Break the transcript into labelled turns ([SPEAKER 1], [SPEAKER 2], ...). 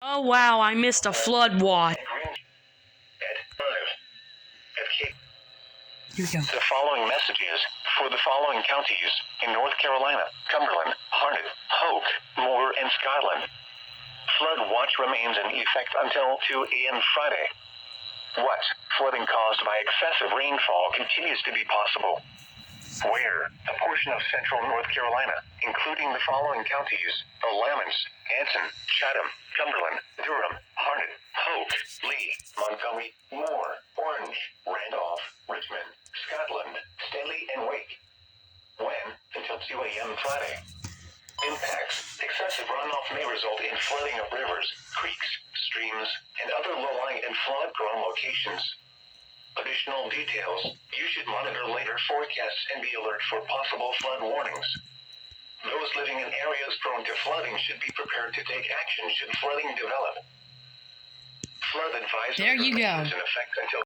[SPEAKER 1] Oh wow, I missed a flood watch. Here we go.
[SPEAKER 2] The following messages for the following counties in North Carolina, Cumberland, Harnett, Hoke, Moore, and Scotland. Flood watch remains in effect until 2 a.m. Friday. What flooding caused by excessive rainfall continues to be possible? Where a portion of central North Carolina, including the following counties: Alamance, Anson, Chatham, Cumberland, Durham, Harnett, Hoke, Lee, Montgomery, Moore, Orange, Randolph, Richmond, Scotland, Staley, and Wake. When? Until 2 a.m. Friday. Impacts: excessive runoff may result in flooding of rivers, creeks, streams, and other low-lying and flood-prone locations. Additional details: you should monitor later forecasts and be alert for possible flood warnings. Those living in areas prone to flooding should be prepared to take action should flooding develop. Flood advisory
[SPEAKER 1] There you go.
[SPEAKER 2] is in effect until